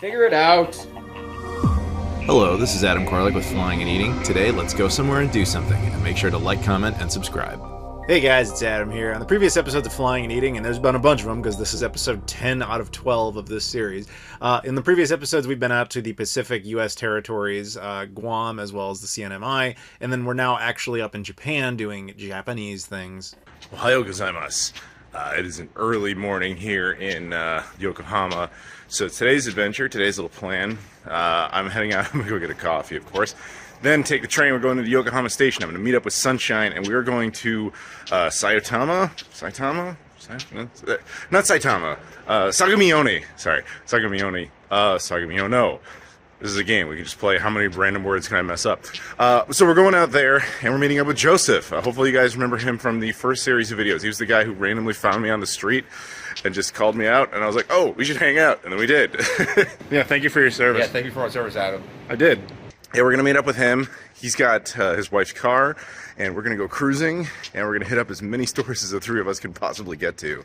Figure it out. Hello, this is Adam Koralik with Flying and Eating. Today, let's go somewhere and do something, and make sure to like, comment, and subscribe. Hey guys, it's Adam here. On the previous episodes of Flying and Eating, and there's been a bunch of them because this is episode 10 out of 12 of this series. In the previous episodes, we've been out to the Pacific U.S. territories, Guam, as well as the CNMI, and then we're now actually up in Japan doing Japanese things. Ohayou gozaimasu. It is an early morning here in Yokohama. So today's adventure, today's little plan, I'm heading out. I'm going to go get a coffee, of course. Then take the train. We're going to the Yokohama station. I'm going to meet up with Sunshine, and we are going to Saitama? Not Saitama. Sagamiono. Sorry. Sagamiono. This is a game. We can just play how many random words can I mess up. So we're going out there, and we're meeting up with Joseph. Hopefully you guys remember him from the first series of videos. He was the guy who randomly found me on the street and just called me out, and I was like, oh, we should hang out. And then we did. Yeah, thank you for your service. Yeah, thank you for our service, Adam. I did. Yeah, we're going to meet up with him. He's got his wife's car, and we're going to go cruising, and we're going to hit up as many stores as the three of us can possibly get to.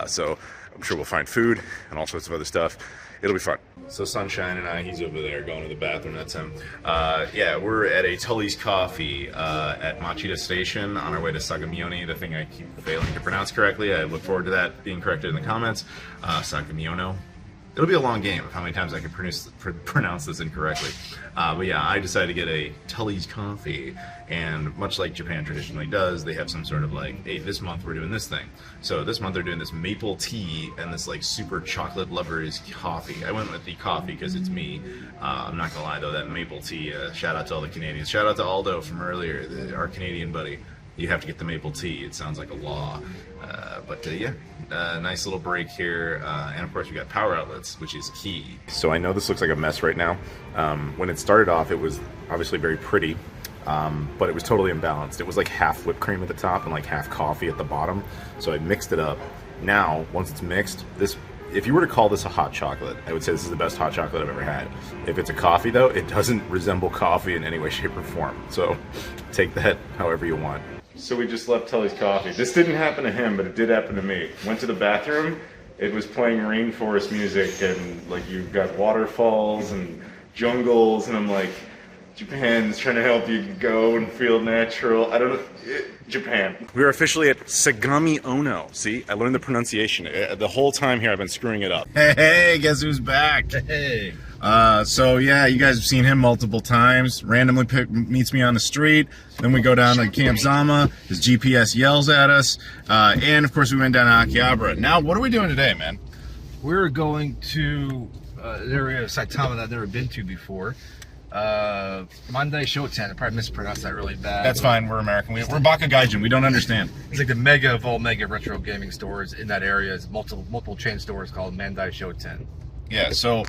So I'm sure we'll find food and all sorts of other stuff. It'll be fun. So Sunshine and I, he's over there going to the bathroom. That's him. Yeah, we're at a Tully's Coffee at Machida Station on our way to Sagamiono, the thing I keep failing to pronounce correctly. I look forward to that being corrected in the comments. Sagamiono. It'll be a long game of how many times I can pronounce this incorrectly. But yeah, I decided to get a Tully's Coffee, and much like Japan traditionally does, they have some sort of like, hey, this month we're doing this thing. So this month they're doing this maple tea and this like super chocolate lovers coffee. I went with the coffee because it's me. I'm not gonna lie though, that maple tea, shout out to all the Canadians. Shout out to Aldo from earlier, our Canadian buddy. You have to get the maple tea. It sounds like a law. Yeah, nice little break here. And of course we got power outlets, which is key. So I know this looks like a mess right now. When it started off, it was obviously very pretty, but it was totally imbalanced. It was like half whipped cream at the top and like half coffee at the bottom. So I mixed it up. Now, once it's mixed, if you were to call this a hot chocolate, I would say this is the best hot chocolate I've ever had. If it's a coffee though, it doesn't resemble coffee in any way, shape, or form. So take that however you want. So we just left Tully's Coffee. This didn't happen to him, but it did happen to me. Went to the bathroom, it was playing rainforest music, and like you've got waterfalls and jungles, and I'm like, Japan's trying to help you go and feel natural. I don't know, Japan. We are officially at Sagamiono. See, I learned the pronunciation. The whole time here I've been screwing it up. Hey, guess who's back? Hey. So yeah, you guys have seen him multiple times. Randomly meets me on the street. Then we go down to Camp Zama. His GPS yells at us. And of course we went down to Akihabara. Now, what are we doing today, man? We're going to an area of Saitama that I've never been to before. Mandai Shoten. I probably mispronounced that really bad. That's fine, we're American. We're Bakagaijin, we don't understand. It's like the mega of all mega retro gaming stores in that area. It's multiple chain stores called Mandai Shoten. Yeah, so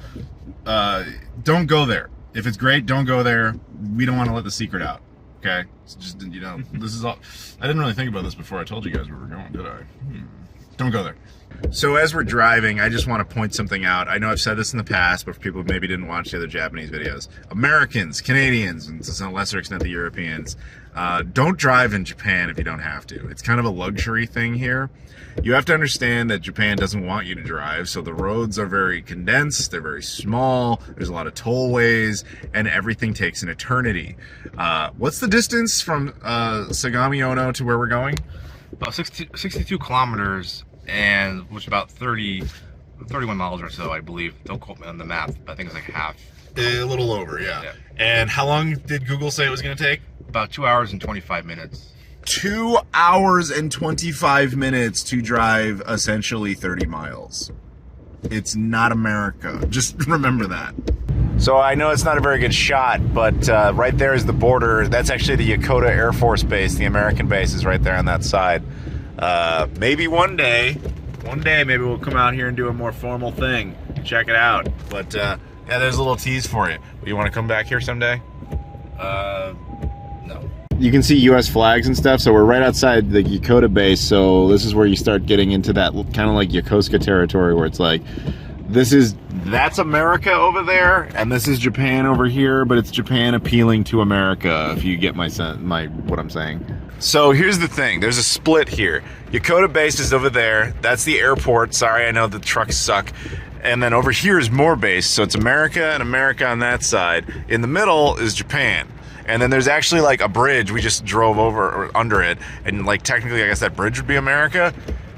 don't go there. If it's great, don't go there. We don't want to let the secret out. Okay? It's just, this is all. I didn't really think about this before I told you guys where we're going, did I? Don't go there. So as we're driving, I just want to point something out. I know I've said this in the past, but for people who maybe didn't watch the other Japanese videos, Americans, Canadians, and to some lesser extent the Europeans, don't drive in Japan if you don't have to. It's kind of a luxury thing here. You have to understand that Japan doesn't want you to drive, so the roads are very condensed, they're very small, there's a lot of tollways, and everything takes an eternity. What's the distance from Sagamiono to where we're going? About 62 kilometers, and which is about 31 miles or so, I believe. Don't quote me on the math, but I think it's like half. A little over, yeah. And how long did Google say it was going to take? About 2 hours and 25 minutes. 2 hours and 25 minutes to drive essentially 30 miles. It's not America. Just remember that. So I know it's not a very good shot, but right there is the border. That's actually the Yokota Air Force Base. The American base is right there on that side. Maybe one day maybe we'll come out here and do a more formal thing. Check it out. But yeah, there's a little tease for you. You want to come back here someday? No. You can see U.S. flags and stuff, so we're right outside the Yokota base, so this is where you start getting into that kind of like Yokosuka territory where it's like, that's America over there, and this is Japan over here, but it's Japan appealing to America, if you get what I'm saying. So here's the thing, there's a split here. Yokota base is over there, that's the airport, sorry, I know the trucks suck. And then over here is more base, so it's America and America on that side. In the middle is Japan. And then there's actually like a bridge, we just drove over or under it, and like technically I guess that bridge would be America.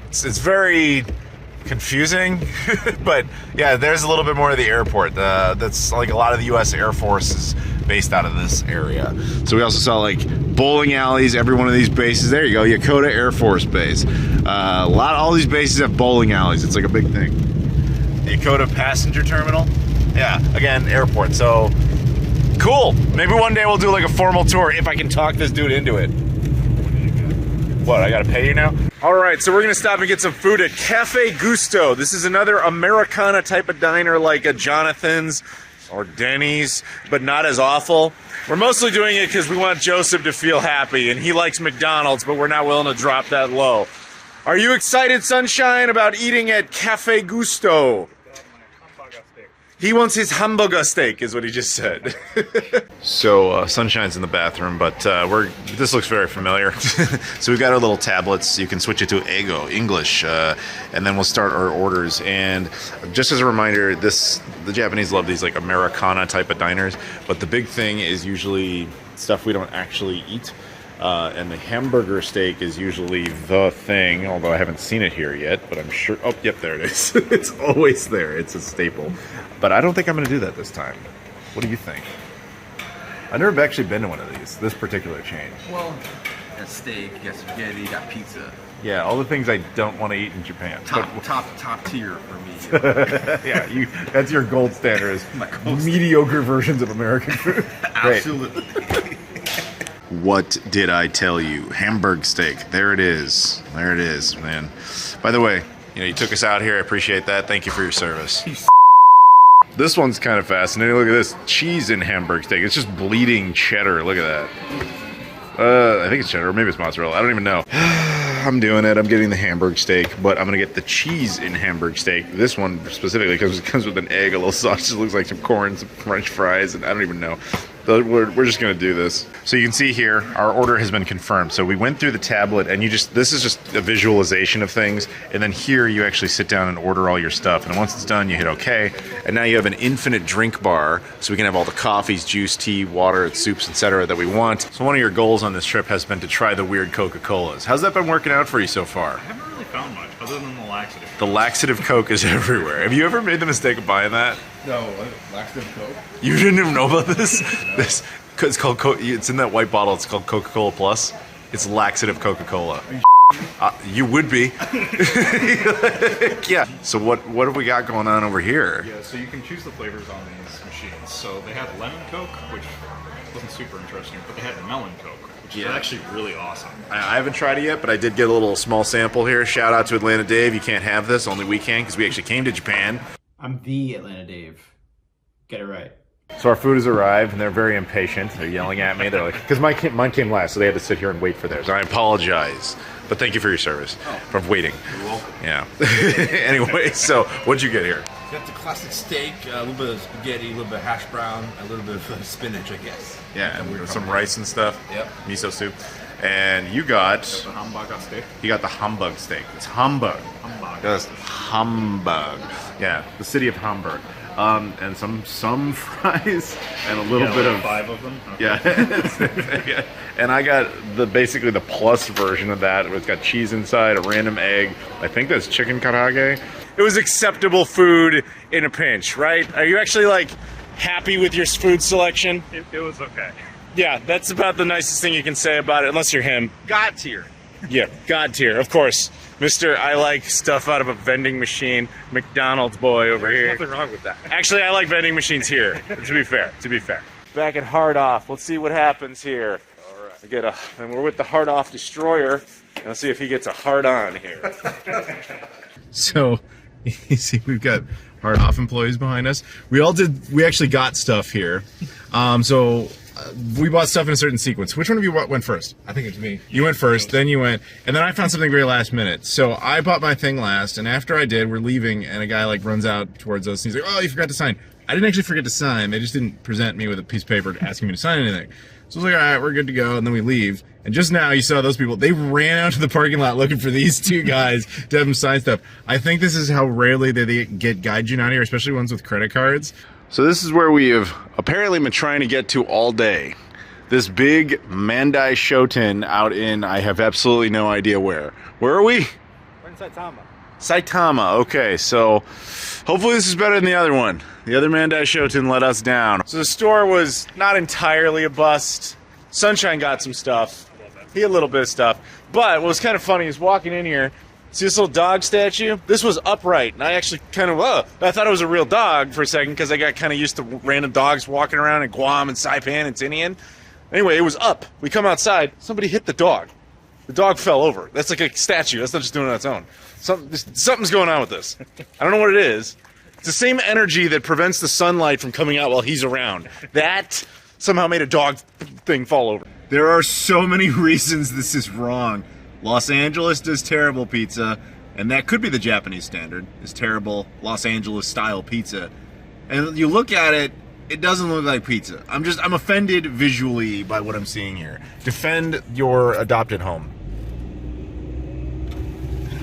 It's very confusing, but yeah, there's a little bit more of the airport. That's like a lot of the US Air Force is based out of this area. So we also saw like bowling alleys, every one of these bases. There you go, Yokota Air Force Base. All these bases have bowling alleys. It's like a big thing. Yokota Passenger Terminal. Yeah, again, airport. So cool. Maybe one day we'll do like a formal tour if I can talk this dude into it. What, I gotta pay you now? All right, so we're gonna stop and get some food at Cafe Gusto. This is another Americana type of diner like a Jonathan's or Denny's, but not as awful. We're mostly doing it because we want Joseph to feel happy, and he likes McDonald's, but we're not willing to drop that low. Are you excited, Sunshine, about eating at Cafe Gusto? He wants his hamburger steak, is what he just said. So, Sunshine's in the bathroom, but this looks very familiar. So we've got our little tablets. You can switch it to Eigo, English, and then we'll start our orders. And just as a reminder, the Japanese love these like Americana type of diners, but the big thing is usually stuff we don't actually eat. And the hamburger steak is usually the thing, although I haven't seen it here yet, but I'm sure, oh, yep, there it is. It's always there, it's a staple. But I don't think I'm gonna do that this time. What do you think? I've never actually been to one of these, this particular chain. Well, you got steak, you got spaghetti, you got pizza. Yeah, all the things I don't want to eat in Japan. Top tier for me. Yeah, that's your gold standard, is mediocre versions of American food. Absolutely. What did I tell you? Hamburg steak. There it is. There it is, man. By the way, you took us out here. I appreciate that. Thank you for your service. This one's kind of fascinating. Look at this. Cheese in Hamburg steak. It's just bleeding cheddar. Look at that. I think it's cheddar. Or maybe it's mozzarella. I don't even know. I'm doing it. I'm getting the Hamburg steak, but I'm going to get the cheese in Hamburg steak. This one specifically because it comes with an egg, a little sausage. It looks like some corn, some French fries, and I don't even know. We're just gonna do this. So you can see here, our order has been confirmed. So we went through the tablet and this is just a visualization of things. And then here you actually sit down and order all your stuff. And once it's done, you hit okay. And now you have an infinite drink bar. So we can have all the coffees, juice, tea, water, soups, etc. that we want. So one of your goals on this trip has been to try the weird Coca-Colas. How's that been working out for you so far? I haven't really found much other than the laxative. The laxative Coke is everywhere. Have you ever made the mistake of buying that? No, laxative Coke? You didn't even know about this? It's called it's in that white bottle. It's called Coca-Cola Plus. It's laxative Coca-Cola. You would be. Yeah. So what have we got going on over here? Yeah, so you can choose the flavors on these machines. So they had lemon Coke, which wasn't super interesting, but they had melon Coke, which is actually really awesome. I haven't tried it yet, but I did get a little small sample here. Shout out to Atlanta Dave. You can't have this. Only we can because we actually came to Japan. I'm the Atlanta Dave. Get it right. So our food has arrived, and they're very impatient. They're yelling at me. They're like, because mine came last, so they had to sit here and wait for theirs. I apologize, but thank you for your service for waiting. You're welcome. Yeah. Anyway, so what'd you get here? Got the classic steak, a little bit of spaghetti, a little bit of hash brown, a little bit of spinach, I guess. Yeah, and with some rice and stuff. Yep. Miso soup. And you got The hamburger steak. You got the Hamburg steak. It's Hamburg. Just Hamburg. Yeah, the city of Hamburg. And some fries and a little bit of 5 of them. Okay. Yeah. And I got basically the plus version of that. It's got cheese inside, a random egg. I think that's chicken karaage. It was acceptable food in a pinch, right? Are you actually like happy with your food selection? It was okay. Yeah, that's about the nicest thing you can say about it, unless you're him. God tier. Yeah, God tier, of course. Mr. I like stuff out of a vending machine, McDonald's boy over here. Nothing wrong with that. Actually, I like vending machines here, to be fair. Back at Hard Off, let's see what happens here. All right. And we're with the Hard Off Destroyer, and let's see if he gets a hard on here. So, you see we've got Hard Off employees behind us. We actually got stuff here. We bought stuff in a certain sequence. Which one of you went first? I think it's me. You went first, then you went, and then I found something very last minute. So I bought my thing last, and after I did, we're leaving, and a guy like runs out towards us, and he's like, "Oh, you forgot to sign." I didn't actually forget to sign. They just didn't present me with a piece of paper asking me to sign anything. So I was like, all right, we're good to go. And then we leave. And just now you saw those people. They ran out to the parking lot looking for these two guys to have them sign stuff. I think this is how rarely they get gaijin out here, especially ones with credit cards. So this is where we have apparently been trying to get to all day. This big Mandai Shoten out in, I have absolutely no idea where. Where are we? We're in Saitama. Saitama, okay, so hopefully this is better than the other one. The other Mandai Shoten let us down. So the store was not entirely a bust. Sunshine got some stuff. He had a little bit of stuff. But what was kind of funny is walking in here, see this little dog statue? This was upright, and I actually kind of, I thought it was a real dog for a second because I got kind of used to random dogs walking around in Guam and Saipan and Tinian. Anyway, it was up. We come outside, somebody hit the dog. The dog fell over. That's like a statue. That's not just doing it on its own. Something's going on with this. I don't know what it is. It's the same energy that prevents the sunlight from coming out while he's around. That somehow made a dog thing fall over. There are so many reasons this is wrong. Los Angeles does terrible pizza, and that could be the Japanese standard, is terrible Los Angeles style pizza. And you look at it, it doesn't look like pizza. I'm offended visually by what I'm seeing here. Defend your adopted home.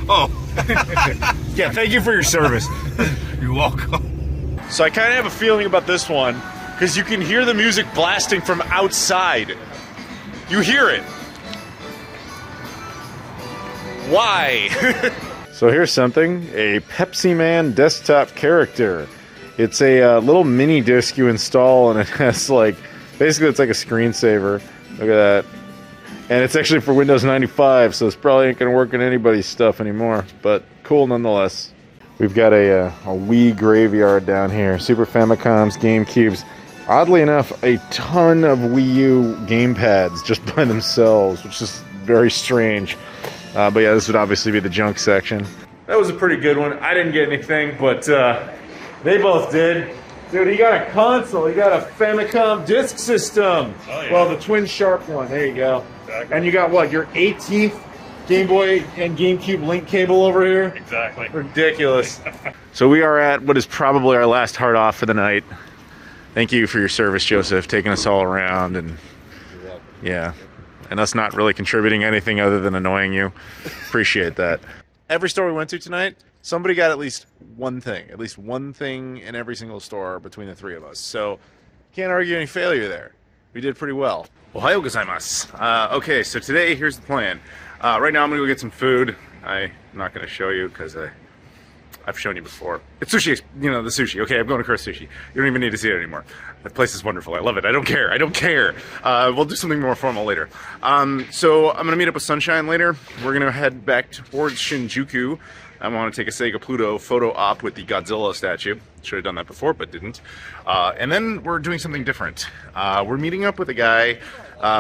Oh. Yeah, thank you for your service. You're welcome. So I kind of have a feeling about this one, because you can hear the music blasting from outside. You hear it. Why? So here's something, a Pepsi Man desktop character. It's a little mini disc you install, and it has like, basically it's like a screensaver. Look at that. And it's actually for Windows 95, so this probably ain't gonna work in anybody's stuff anymore, but cool nonetheless. We've got a Wii graveyard down here. Super Famicoms, GameCubes. Oddly enough, a ton of Wii U gamepads just by themselves, which is very strange. But yeah, this would obviously be the junk section. That was a pretty good one. I didn't get anything, but they both did. Dude, he got a console. He got a Famicom disk system. Oh, yeah. Well, the twin sharp one. There you go. Exactly. And you got what? Your 18th Game Boy and GameCube link cable over here? Exactly. Ridiculous. So we are at what is probably our last hard off for the night. Thank you for your service, Joseph, taking us all around, and yeah, and us not really contributing anything other than annoying you. Appreciate that. Every store we went to tonight, somebody got at least one thing in every single store between the three of us. So can't argue any failure there. We did pretty well. Ohayou gozaimasu. Okay, so today, here's the plan. Right now I'm gonna go get some food. I'm not gonna show you because I've shown you before. It's sushi, you know, the sushi. Okay, I'm going to Curse Sushi. You don't even need to see it anymore. That place is wonderful. I love it. I don't care. I don't care. We'll do something more formal later. So I'm going to meet up with Sunshine later. We're going to head back towards Shinjuku. I want to take a Sega Pluto photo op with the Godzilla statue. Should have done that before, but didn't. And then we're doing something different. We're meeting up with a guy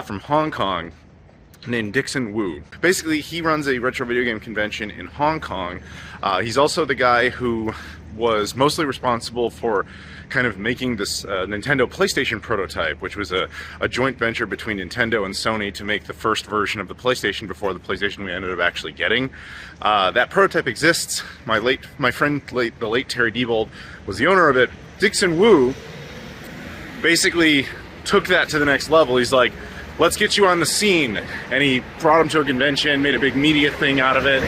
from Hong Kong named Dixon Wu. Basically, he runs a retro video game convention in Hong Kong. He's also the guy who was mostly responsible for kind of making this Nintendo PlayStation prototype, which was a joint venture between Nintendo and Sony to make the first version of the PlayStation before the PlayStation we ended up actually getting. That prototype exists. My friend, the late Terry Diebold, was the owner of it. Dixon Wu basically took that to the next level. He's like, let's get you on the scene. And he brought him to a convention, made a big media thing out of it.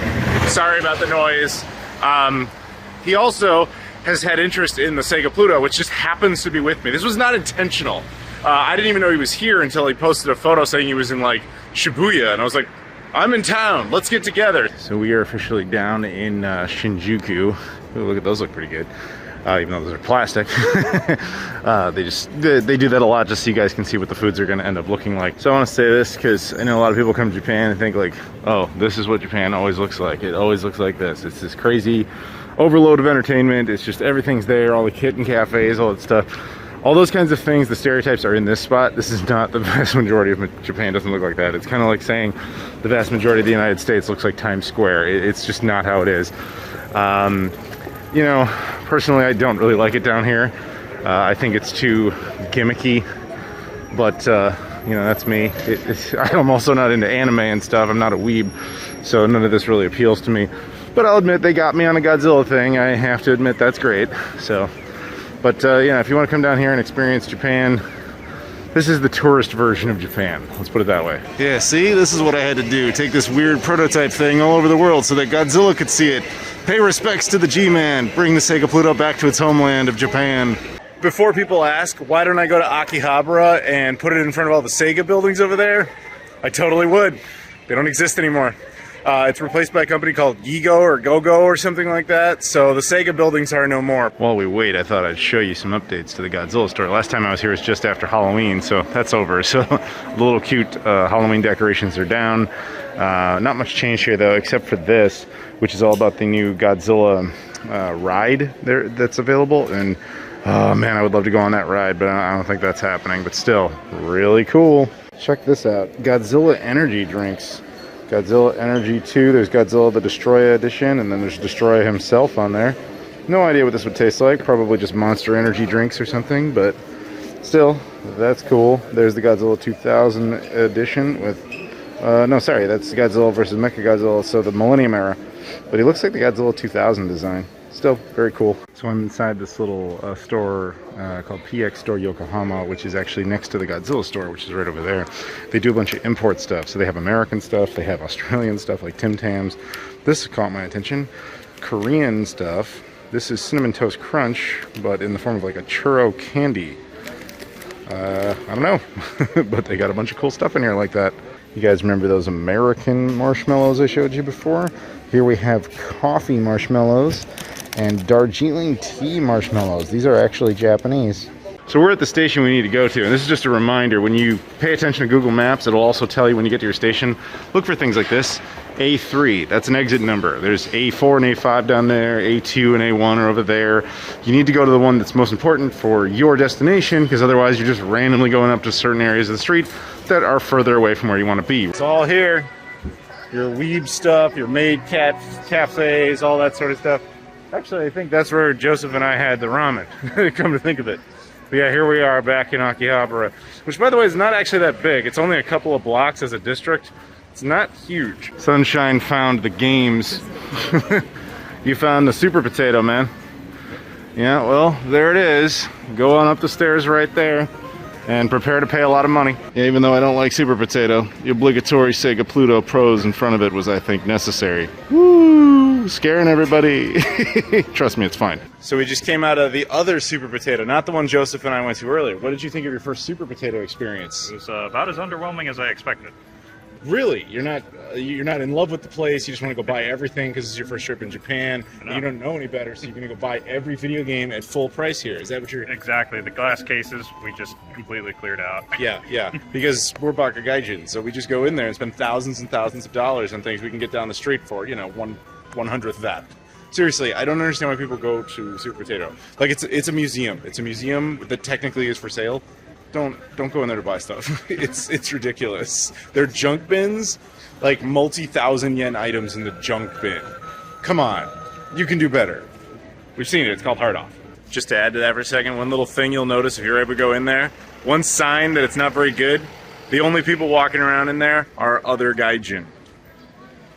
Sorry about the noise. He also has had interest in the Sega Pluto, which just happens to be with me. This was not intentional. I didn't even know he was here until he posted a photo saying he was in like Shibuya, and I was like, I'm in town, let's get together. So we are officially down in Shinjuku. Ooh, look at those, look pretty good. Even though those are plastic. They do that a lot just so you guys can see what the foods are gonna end up looking like. So I wanna say this because I know a lot of people come to Japan and think like, oh, this is what Japan always looks like. It always looks like this. It's this crazy overload of entertainment. It's just everything's there, all the kitten cafes, all that stuff. All those kinds of things, the stereotypes are in this spot. This is not the vast majority of Japan. Doesn't look like that. It's kind of like saying the vast majority of the United States looks like Times Square. It's just not how it is. You know, personally, I don't really like it down here. I think it's too gimmicky, but you know, that's me. I'm also not into anime and stuff. I'm not a weeb, so none of this really appeals to me. But I'll admit they got me on a Godzilla thing. I have to admit that's great. So, but yeah, if you want to come down here and experience Japan This is the tourist version of Japan. Let's put it that way. Yeah, see? This is what I had to do. Take this weird prototype thing all over the world so that Godzilla could see it. Pay respects to the G-Man. Bring the Sega Pluto back to its homeland of Japan. Before people ask, why don't I go to Akihabara and put it in front of all the Sega buildings over there? I totally would. They don't exist anymore. It's replaced by a company called Gigo or Gogo or something like that, so the Sega buildings are no more. While we wait, I thought I'd show you some updates to the Godzilla store. Last time I was here was just after Halloween, so that's over. So the little cute Halloween decorations are down. Not much change here though, except for this, which is all about the new Godzilla ride there that's available. And oh man, I would love to go on that ride, but I don't think that's happening. But still, really cool. Check this out, Godzilla energy drinks. Godzilla Energy 2, there's Godzilla the Destroyer edition, and then there's Destroyer himself on there. No idea what this would taste like, probably just Monster Energy drinks or something, but still, that's cool. There's the Godzilla 2000 edition with, no, sorry, that's Godzilla versus Mechagodzilla, so the Millennium era. But he looks like the Godzilla 2000 design. Still, very cool. So I'm inside this little store called PX Store Yokohama, which is actually next to the Godzilla store, which is right over there. They do a bunch of import stuff. So they have American stuff, they have Australian stuff like Tim Tams. This caught my attention. Korean stuff. This is Cinnamon Toast Crunch, but in the form of like a churro candy. I don't know, but they got a bunch of cool stuff in here like that. You guys remember those American marshmallows I showed you before? Here we have coffee marshmallows and Darjeeling tea marshmallows. These are actually Japanese. So we're at the station we need to go to, and this is just a reminder, when you pay attention to Google Maps, it'll also tell you when you get to your station, look for things like this. A3, that's an exit number. There's A4 and A5 down there, A2 and A1 are over there. You need to go to the one that's most important for your destination, because otherwise you're just randomly going up to certain areas of the street that are further away from where you want to be. It's all here. Your weeb stuff, your maid cafes, all that sort of stuff. Actually, I think that's where Joseph and I had the ramen, come to think of it. But yeah, here we are back in Akihabara, which by the way is not actually that big. It's only a couple of blocks as a district. It's not huge. Sunshine found the games. You found the Super Potato, man. Yeah, well, there it is. Go on up the stairs right there and prepare to pay a lot of money. Yeah, even though I don't like Super Potato, the obligatory Sega Pluto Pros in front of it was, I think, necessary. Woo! Scaring everybody. Trust me, it's fine. So we just came out of the other Super Potato, not the one Joseph and I went to earlier. What did you think of your first Super Potato experience? It was about as underwhelming as I expected. Really? You're not in love with the place, you just want to go buy everything because it's your first trip in Japan, and you don't know any better, so you're going to go buy every video game at full price here. Is that what you're... Exactly. The glass cases, we just completely cleared out. Yeah. Because we're Baka Gaijin, so we just go in there and spend thousands and thousands of dollars on things we can get down the street for, you know, 1/100th that. Seriously, I don't understand why people go to Super Potato. Like, it's a museum. It's a museum that technically is for sale. Don't go in there to buy stuff. It's ridiculous. They're junk bins, like multi-thousand yen items in the junk bin. Come on, you can do better. We've seen it. It's called Hard Off. Just to add to that for a second, one little thing you'll notice if you're able to go in there, one sign that it's not very good. The only people walking around in there are other gaijin.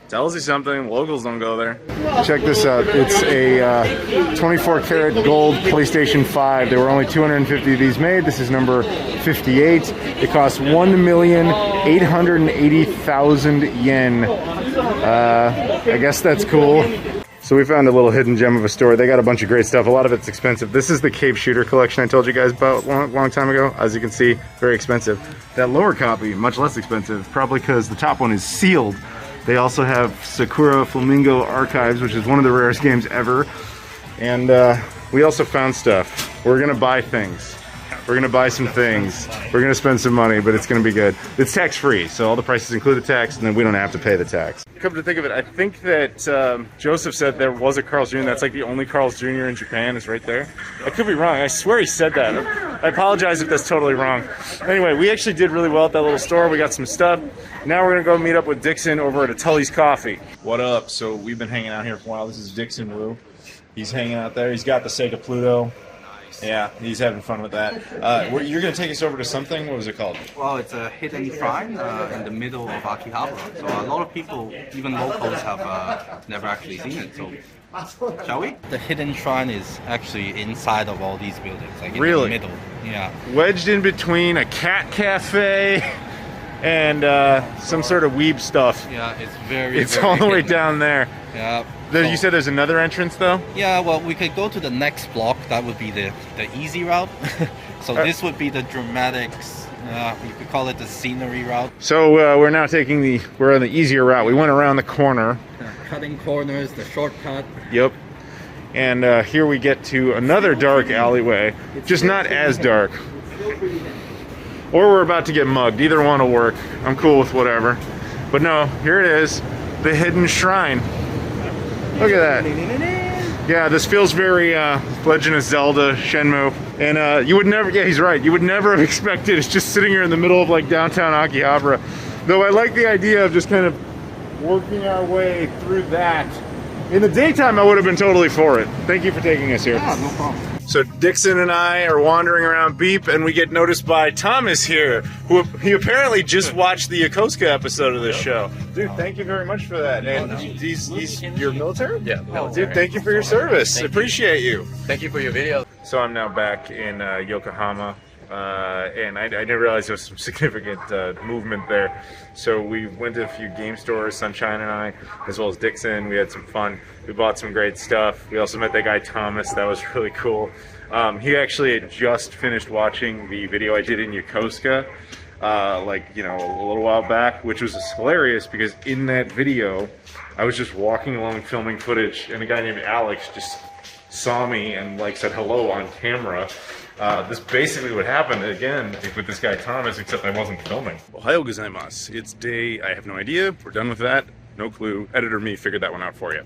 Tells you something. Locals don't go there. Check this out. It's a 24 karat gold PlayStation 5. There were only 250 of these made. This is number 58. It costs 1,880,000 yen. I guess that's cool. So we found a little hidden gem of a store. They got a bunch of great stuff. A lot of it's expensive. This is the Cave Shooter collection I told you guys about a long time ago. As you can see, very expensive. That lower copy, much less expensive, probably because the top one is sealed. They also have Sakura Flamingo Archives, which is one of the rarest games ever. And we also found stuff. We're gonna buy things. We're gonna buy some things. We're gonna spend some money, but it's gonna be good. It's tax-free, so all the prices include the tax, and then we don't have to pay the tax. Come to think of it, I think that Joseph said there was a Carl's Jr. That's like the only Carl's Jr. in Japan is right there. I could be wrong. I swear he said that. I apologize if that's totally wrong. Anyway, we actually did really well at that little store. We got some stuff. Now we're gonna go meet up with Dixon over at Tully's Coffee. What up? So we've been hanging out here for a while. This is Dixon Wu. He's hanging out there. He's got the Sega Pluto. Yeah, he's having fun with that. You're going to take us over to something? What was it called? Well, it's a hidden shrine in the middle of Akihabara. So a lot of people, even locals, have never actually seen it. So Shall we? The hidden shrine is actually inside of all these buildings, like in Really? the middle. Yeah. Wedged in between a cat cafe and some sort of weeb stuff. Yeah, it's very. It's very all the way hidden. down there. Yeah. You said there's another entrance though? Yeah, well, we could go to the next block. That would be the easy route. So this would be the dramatics. You could call it the scenery route. So we're now we're on the easier route. We went around the corner. Cutting corners, the shortcut. Yep. And here we get to another dark alleyway. Just not as dark. Or we're about to get mugged. Either one will work. I'm cool with whatever. But no, here it is. The hidden shrine. Look at that. Yeah, this feels very Legend of Zelda, Shenmue. And you would never, yeah, he's right. You would never have expected it's just sitting here in the middle of like downtown Akihabara. Though I like the idea of just kind of working our way through that. In the daytime, I would have been totally for it. Thank you for taking us here. Yeah, no problem. So Dixon and I are wandering around Beep, and we get noticed by Thomas here, who he apparently just watched the Yokosuka episode of this show. Dude, thank you very much for that. And he's your military? Yeah, military. Dude, thank you for your service. Appreciate you. Thank you for your video. So I'm now back in Yokohama, and I didn't realize there was some significant movement there. So we went to a few game stores, Sunshine and I, as well as Dixon. We had some fun. We bought some great stuff. We also met that guy Thomas. That was really cool. He actually had just finished watching the video I did in Yokosuka, like, you know, a little while back, which was hilarious because in that video, I was just walking along filming footage, and a guy named Alex just saw me and like said hello on camera. This basically would happen again with this guy Thomas, except I wasn't filming. Ohayou gozaimasu. It's day, I have no idea. We're done with that. No clue. Editor me figured that one out for you.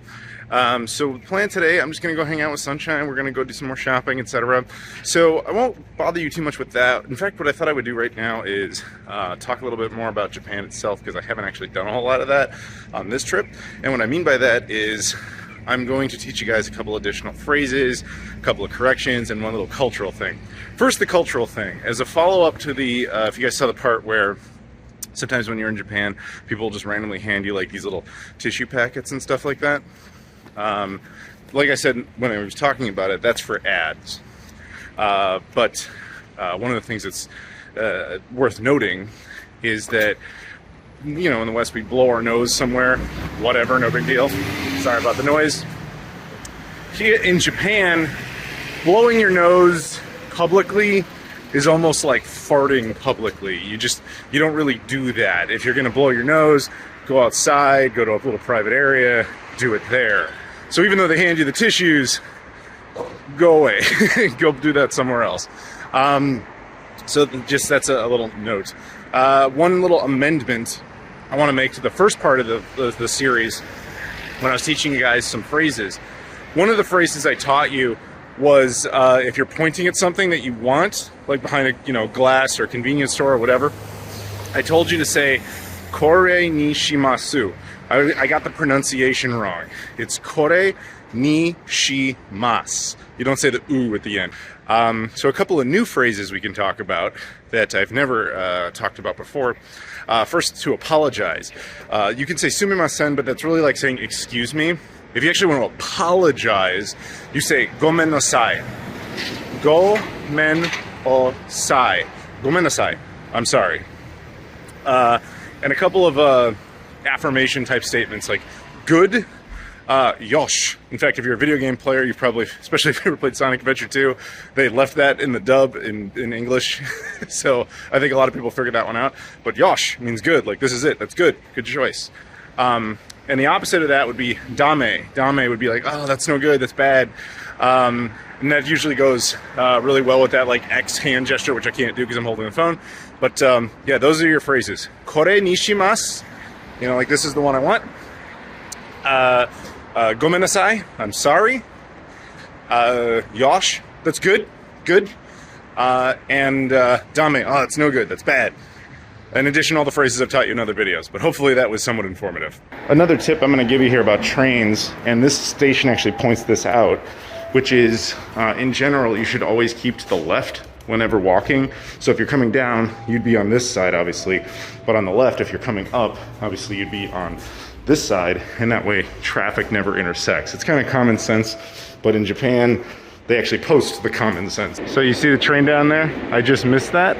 So the plan today, I'm just gonna go hang out with Sunshine. We're gonna go do some more shopping, etc. So I won't bother you too much with that. In fact, what I thought I would do right now is talk a little bit more about Japan itself, because I haven't actually done a whole lot of that on this trip. And what I mean by that is I'm going to teach you guys a couple additional phrases, a couple of corrections, and one little cultural thing. First, the cultural thing. As a follow-up to the, if you guys saw the part where sometimes when you're in Japan, people will just randomly hand you like these little tissue packets and stuff like that. Like I said when I was talking about it, that's for ads. But one of the things that's worth noting is that, you know, in the West we blow our nose somewhere, whatever, no big deal. Sorry about the noise. Here in Japan, blowing your nose publicly is almost like farting publicly. You don't really do that. If you're gonna blow your nose, go outside, go to a little private area, do it there. So even though they hand you the tissues, go away. Go do that somewhere else. So just that's a little note. One little amendment I want to make to the first part of the series, when I was teaching you guys some phrases. One of the phrases I taught you was if you're pointing at something that you want, like behind a glass or convenience store or whatever, I told you to say kore ni shimasu. I got the pronunciation wrong. It's kore ni shimasu. You don't say the u at the end. So a couple of new phrases we can talk about that I've never talked about before. First, to apologize. You can say sumimasen, but that's really like saying excuse me. If you actually want to apologize, you say gomen nasai. Gomen osai. Gomen nasai. I'm sorry. And a couple of affirmation type statements like good, yosh. In fact, if you're a video game player, you've probably, especially if you ever played Sonic Adventure 2, they left that in the dub in English. So I think a lot of people figured that one out. But yosh means good, like this is it, that's good, good choice. And the opposite of that would be dame. Dame would be like, oh, that's no good, that's bad. And that usually goes really well with that like X hand gesture, which I can't do because I'm holding the phone. But yeah, those are your phrases. Kore ni shimasu, like this is the one I want. Gomen nasai, I'm sorry. Yosh, that's good, good. And dame, oh, that's no good, that's bad. In addition, all the phrases I've taught you in other videos, but hopefully that was somewhat informative. Another tip I'm going to give you here about trains, and this station actually points this out, which is, in general, you should always keep to the left whenever walking. So if you're coming down, you'd be on this side, obviously, but on the left, if you're coming up, obviously you'd be on this side, and that way traffic never intersects. It's kind of common sense, but in Japan, they actually post the common sense. So you see the train down there? I just missed that.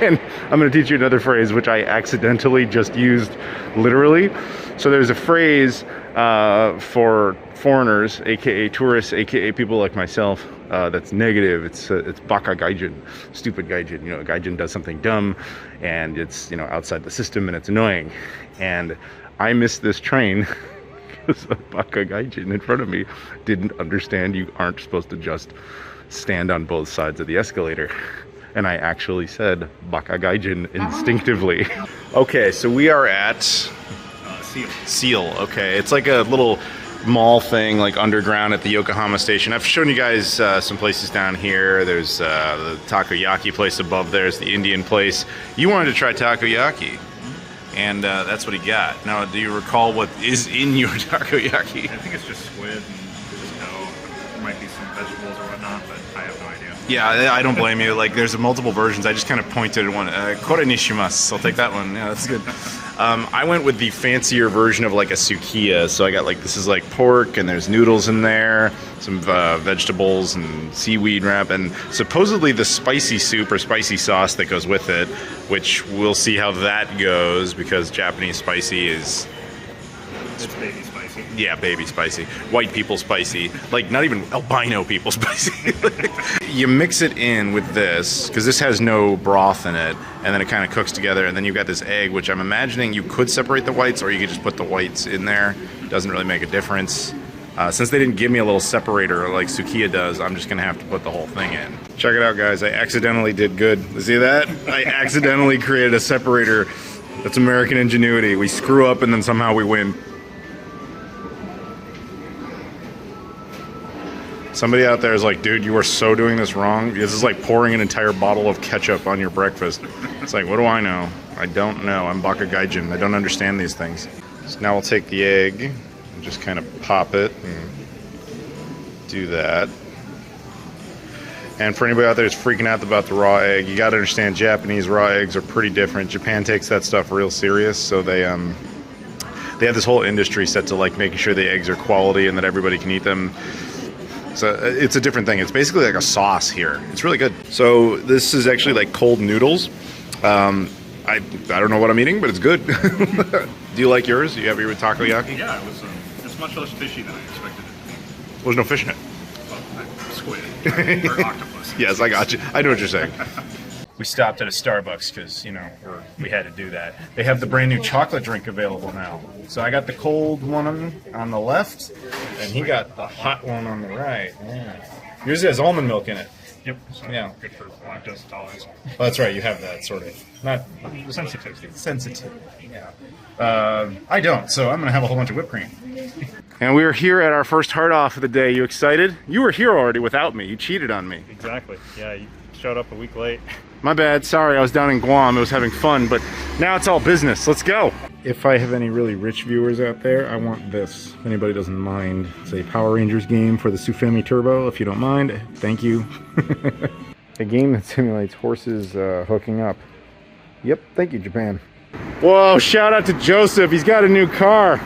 And I'm gonna teach you another phrase which I accidentally just used literally. So there's a phrase for foreigners, aka tourists, aka people like myself, that's negative. It's baka gaijin, stupid gaijin. You know, a gaijin does something dumb and it's, you know, outside the system and it's annoying. And I missed this train because the baka gaijin in front of me didn't understand you aren't supposed to just stand on both sides of the escalator. And I actually said baka gaijin instinctively. Okay, so we are at Seal. Okay, it's like a little mall thing, like underground at the Yokohama station. I've shown you guys some places down here. There's the takoyaki place above there. There's the Indian place. You wanted to try takoyaki, and that's what he got. Now, do you recall what is in your takoyaki? I think it's just squid and just dough. There might be some vegetables or whatnot, but I have no idea. Yeah, I don't blame you. Like, there's multiple versions. I just kind of pointed at one. Kore ni shimasu. I'll take that one. Yeah, that's good. I went with the fancier version of like a sukiya. So I got like, this is like pork and there's noodles in there, some vegetables and seaweed wrap, and supposedly the spicy soup or spicy sauce that goes with it, which we'll see how that goes because Japanese spicy is... It's baby spicy. Yeah, baby spicy. White people spicy. Like, not even albino people spicy. You mix it in with this, because this has no broth in it, and then it kind of cooks together, and then you've got this egg, which I'm imagining you could separate the whites, or you could just put the whites in there. Doesn't really make a difference. Since they didn't give me a little separator like Sukiya does, I'm just going to have to put the whole thing in. Check it out, guys. I accidentally did good. See that? I accidentally created a separator. That's American ingenuity. We screw up, and then somehow we win. Somebody out there is like, dude, you are so doing this wrong. This is like pouring an entire bottle of ketchup on your breakfast. It's like, what do I know? I don't know. I'm baka gaijin. I don't understand these things. So now we'll take the egg and just kind of pop it and do that. And for anybody out there who's freaking out about the raw egg, you got to understand Japanese raw eggs are pretty different. Japan takes that stuff real serious, so they have this whole industry set to like making sure the eggs are quality and that everybody can eat them. So it's a different thing. It's basically like a sauce here. It's really good. So this is actually like cold noodles. I don't know what I'm eating, but it's good. Do you like yours? Do you have your takoyaki? Yeah, it's much less fishy than I expected it to be. There's no fish in it. Well, squid or octopus. Yes, I got you. I know what you're saying. We stopped at a Starbucks because, you know, we had to do that. They have the brand new chocolate drink available now. So I got the cold one on the left, and he got the hot one on the right. Yeah. Yours has almond milk in it. Yep. So Yeah. Good for lactose intolerance. Oh, that's right. You have that sort of. Not Sensitivity. sensitive. Yeah. I don't, so I'm going to have a whole bunch of whipped cream. And we were here at our first hard off of the day. You excited? You were here already without me. You cheated on me. Exactly. Yeah, you showed up a week late. My bad. Sorry, I was down in Guam. I was having fun, but now it's all business. Let's go. If I have any really rich viewers out there, I want this. If anybody doesn't mind. It's a Power Rangers game for the Sufemi Turbo, if you don't mind. Thank you. A game that simulates horses hooking up. Yep, thank you, Japan. Whoa, shout out to Joseph. He's got a new car.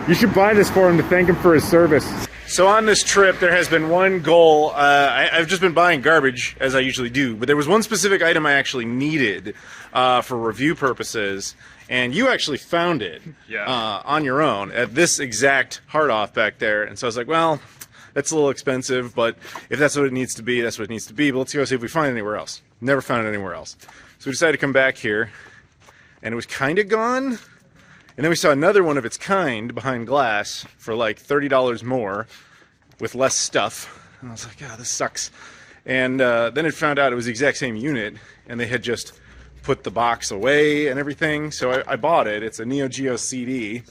You should buy this for him to thank him for his service. So on this trip, there has been one goal. I've just been buying garbage, as I usually do, but there was one specific item I actually needed for review purposes, and you actually found it on your own at this exact hard-off back there. And so I was like, well, that's a little expensive, but if that's what it needs to be, that's what it needs to be. But let's go see if we find it anywhere else. Never found it anywhere else. So we decided to come back here, and it was kind of gone. And then we saw another one of its kind behind glass for like $30 more with less stuff. And I was like, yeah, this sucks. And then it found out it was the exact same unit, and they had just put the box away and everything. So I bought it. It's a Neo Geo CD,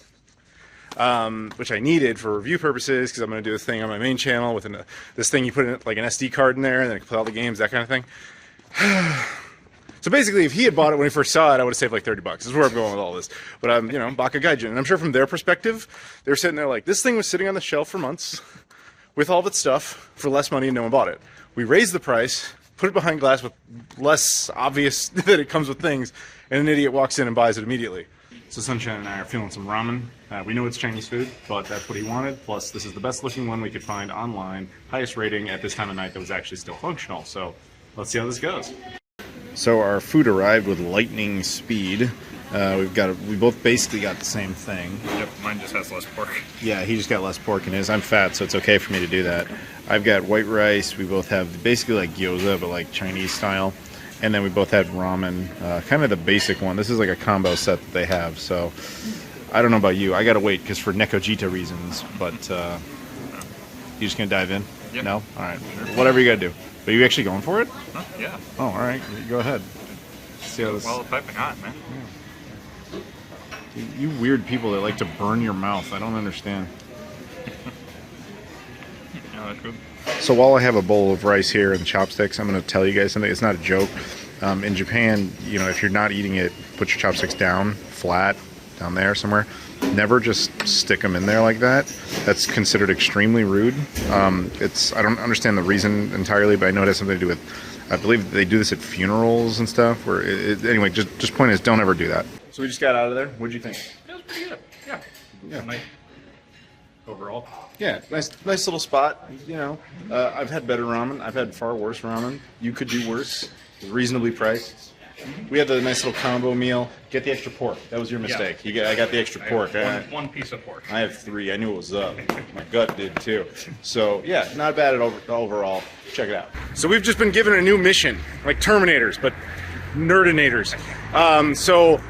which I needed for review purposes because I'm going to do this thing on my main channel with this thing you put in like an SD card in there and then it can play all the games, that kind of thing. So basically, if he had bought it when he first saw it, I would have saved like $30. This is where I'm going with all this. But I'm, you know, baka gaijin, and I'm sure from their perspective, they're sitting there like, this thing was sitting on the shelf for months with all of its stuff for less money, and no one bought it. We raised the price, put it behind glass with less obvious that it comes with things, and an idiot walks in and buys it immediately. So Sunshine and I are feeling some ramen. We know it's Chinese food, but that's what he wanted. Plus, this is the best looking one we could find online. Highest rating at this time of night that was actually still functional. So let's see how this goes. So our food arrived with lightning speed. We both basically got the same thing. Yep, mine just has less pork. Yeah, he just got less pork in his. I'm fat, so it's okay for me to do that. I've got white rice. We both have basically like gyoza, but like Chinese style. And then we both had ramen, kind of the basic one. This is like a combo set that they have. So I don't know about you. I gotta wait because for Nekojita reasons. But you just gonna dive in? Yep. No? All right. Whatever you gotta do. But you actually going for it? Huh? Yeah. Oh, all right. Go ahead. See how this. Well, piping hot, man. You weird people that like to burn your mouth. I don't understand. Yeah, that's good. So while I have a bowl of rice here and chopsticks, I'm going to tell you guys something. It's not a joke. In Japan, you know, if you're not eating it, put your chopsticks down, flat, down there somewhere. Never just stick them in there like that. That's considered extremely rude. I don't understand the reason entirely, but I know it has something to do with, I believe they do this at funerals and stuff. Anyway, just point is, don't ever do that. So we just got out of there. What'd you think? It was pretty good. Yeah. Yeah. Nice. Overall. Yeah, nice little spot. You know, I've had better ramen. I've had far worse ramen. You could do worse. Reasonably priced. We had the nice little combo meal. Get the extra pork. That was your mistake. I got the extra pork. One piece of pork. I have 3. I knew it was up. My gut did too. So yeah, not bad at overall. Check it out. So we've just been given a new mission, like Terminators, but Nerdinators. So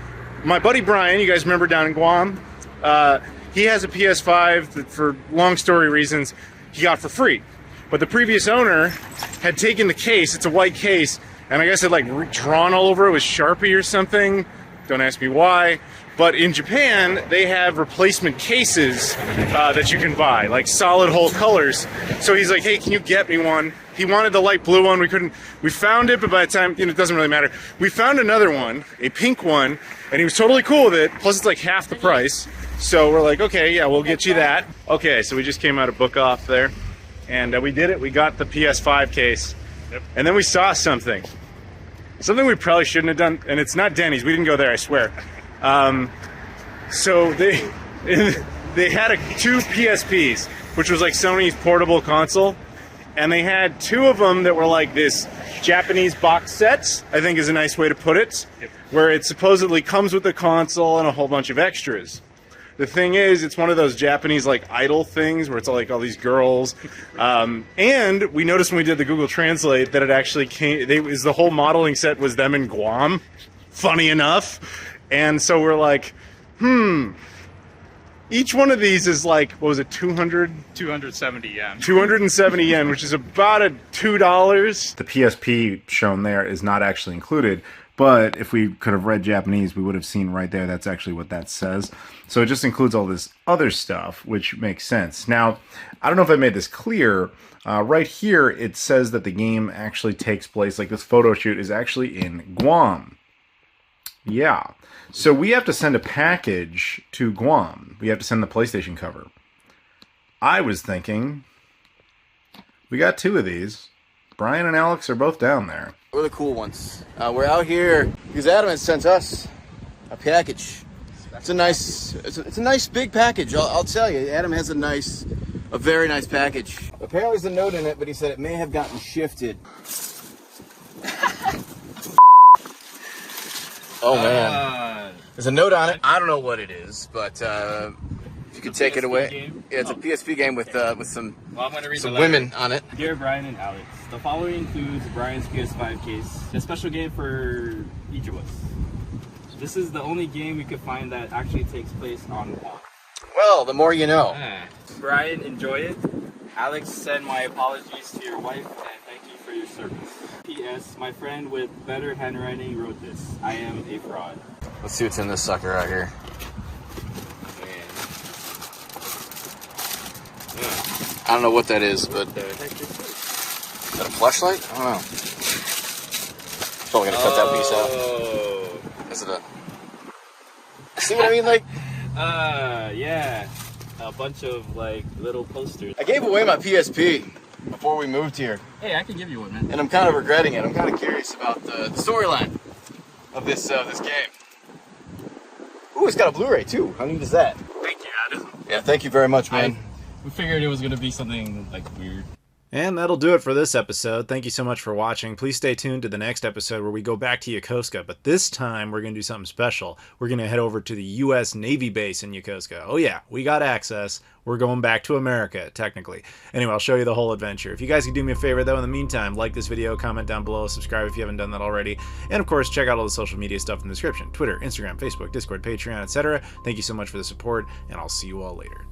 my buddy Brian, you guys remember down in Guam, he has a PS5 that, for long story reasons, he got for free. But the previous owner had taken the case. It's a white case. And I guess it like drawn all over it with Sharpie or something. Don't ask me why. But in Japan, they have replacement cases that you can buy, like solid whole colors. So he's like, hey, can you get me one? He wanted the light blue one. We found it, but by the time, it doesn't really matter. We found another one, a pink one, and he was totally cool with it. Plus it's like half the price. So we're like, okay, yeah, we'll get you that. Okay, so we just came out of Book Off there. And we did it. We got the PS5 case. Yep. And then we saw something. Something we probably shouldn't have done, and it's not Denny's. We didn't go there, I swear. So they had 2 PSPs, which was like Sony's portable console, and they had 2 of them that were like this Japanese box sets, I think is a nice way to put it, where it supposedly comes with the console and a whole bunch of extras. The thing is, it's one of those Japanese like idol things where it's like all these girls, and we noticed when we did the Google Translate that it actually the whole modeling set was them in Guam, funny enough, and so we're like, each one of these is like, what was it, 270 yen. 270 yen, which is about $2. The PSP shown there is not actually included. But if we could have read Japanese, we would have seen right there that's actually what that says. So it just includes all this other stuff, which makes sense. Now, I don't know if I made this clear. Right here, it says that the game actually takes place, like this photo shoot is actually in Guam. Yeah. So we have to send a package to Guam. We have to send the PlayStation cover. I was thinking, we got 2 of these. Brian and Alex are both down there. We're the cool ones. We're out here because Adam has sent us a package. It's a nice big package. I'll tell you, Adam has a very nice package. Apparently there's a note in it, but he said it may have gotten shifted. Oh man, there's a note on it. I don't know what it is, but if you could take it away. Game? Yeah, it's a PSP game with some I'm gonna read some the letter. women on it. Dear Brian and Alex, the following includes Brian's PS5 case, a special game for each of us. This is the only game we could find that actually takes place on Guam. Well, the more you know. Brian, enjoy it. Alex, send my apologies to your wife and thank you for your service. P.S. My friend with better handwriting wrote this. I am a fraud. Let's see what's in this sucker out here. I don't know what that is, but... Is that a flashlight? I don't know. Probably gonna cut that piece out. Is it a... See what I mean? Like... yeah. A bunch of, like, little posters. I gave away my PSP before we moved here. Hey, I can give you one, man. And I'm kind of regretting it. I'm kind of curious about the storyline of this game. Ooh, it's got a Blu-ray too. How neat is that? Thank you, Adam. Yeah, thank you very much, man. We figured it was gonna be something like weird. And that'll do it for this episode. Thank you so much for watching. Please stay tuned to the next episode where we go back to Yokosuka, but this time we're going to do something special. We're going to head over to the U.S. Navy base in Yokosuka. Oh yeah, we got access. We're going back to America, technically. Anyway, I'll show you the whole adventure. If you guys could do me a favor, though, in the meantime, like this video, comment down below, subscribe if you haven't done that already, and of course, check out all the social media stuff in the description. Twitter, Instagram, Facebook, Discord, Patreon, etc. Thank you so much for the support, and I'll see you all later.